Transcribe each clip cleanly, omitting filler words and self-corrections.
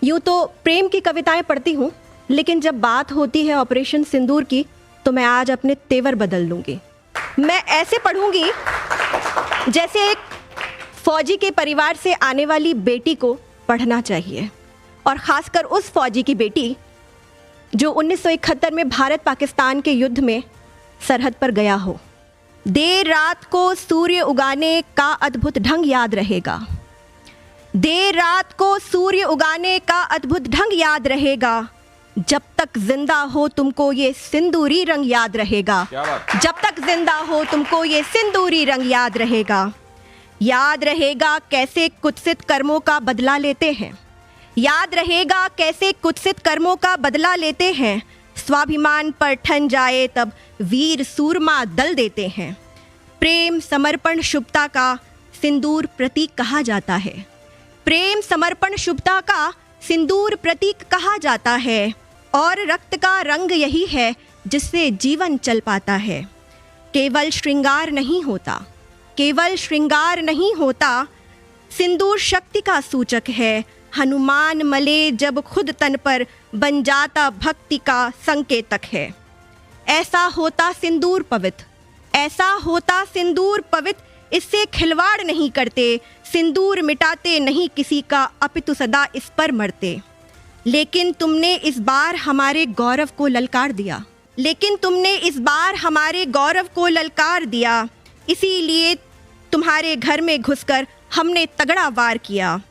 यूँ तो प्रेम की कविताएं पढ़ती हूँ, लेकिन जब बात होती है ऑपरेशन सिंदूर की तो मैं आज अपने तेवर बदल लूँगी। मैं ऐसे पढ़ूँगी जैसे एक फौजी के परिवार से आने वाली बेटी को पढ़ना चाहिए, और ख़ासकर उस फौजी की बेटी जो 1971 में भारत पाकिस्तान के युद्ध में सरहद पर गया हो। देर रात को सूर्य उगाने का अद्भुत ढंग याद रहेगा, देर रात को सूर्य उगाने का अद्भुत ढंग याद रहेगा, जब तक जिंदा हो तुमको ये सिंदूरी रंग याद रहेगा, जब तक जिंदा हो तुमको ये सिंदूरी रंग याद रहेगा। याद रहेगा कैसे कुत्सित कर्मों का बदला लेते हैं, याद रहेगा कैसे कुत्सित कर्मों का बदला लेते हैं, स्वाभिमान पर ठन जाए तब वीर सूरमा दल देते हैं। प्रेम समर्पण शुभता का सिंदूर प्रतीक कहा जाता है, प्रेम समर्पण शुभता का सिंदूर प्रतीक कहा जाता है, और रक्त का रंग यही है जिससे जीवन चल पाता है। केवल श्रृंगार नहीं होता, केवल श्रृंगार नहीं होता, सिंदूर शक्ति का सूचक है। हनुमान मले जब खुद तन पर बन जाता भक्ति का संकेतक है। ऐसा होता सिंदूर पवित्र, ऐसा होता सिंदूर पवित्र, इससे खिलवाड़ नहीं करते, सिंदूर मिटाते नहीं किसी का, अपितु सदा इस पर मरते। लेकिन तुमने इस बार हमारे गौरव को ललकार दिया, लेकिन तुमने इस बार हमारे गौरव को ललकार दिया, इसीलिए तुम्हारे घर में घुसकर हमने तगड़ा वार किया।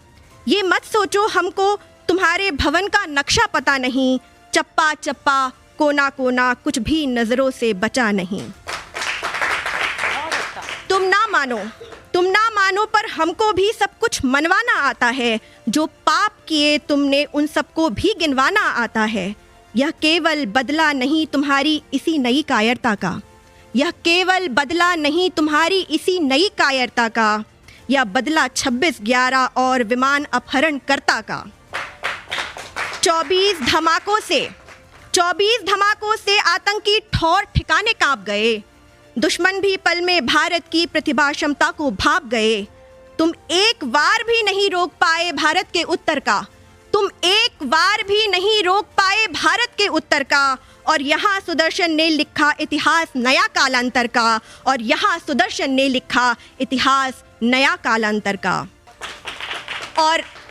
ये मत सोचो हमको तुम्हारे भवन का नक्शा पता नहीं, चप्पा चप्पा कोना कोना कुछ भी नजरों से बचा नहीं। तुम ना मानो पर हमको भी सब कुछ मनवाना आता है, जो पाप किए तुमने उन सबको भी गिनवाना आता है। यह केवल बदला नहीं तुम्हारी इसी नई कायरता का, यह केवल बदला नहीं तुम्हारी इसी नई कायरता का, यह बदला 26/11 और विमान अपहरणकर्ता का। 24 धमाकों से आतंकी ठौर ठिकाने कांप गए, दुश्मन भी पल में भारत की प्रतिभा क्षमता को भांप गए। तुम एक बार भी नहीं रोक पाए भारत के उत्तर का, तुम एक बार भी नहीं रोक पाए भारत के उत्तर का, और यहाँ सुदर्शन ने लिखा इतिहास नया कालांतर का, और यहाँ सुदर्शन ने लिखा इतिहास नया कालांतर का। और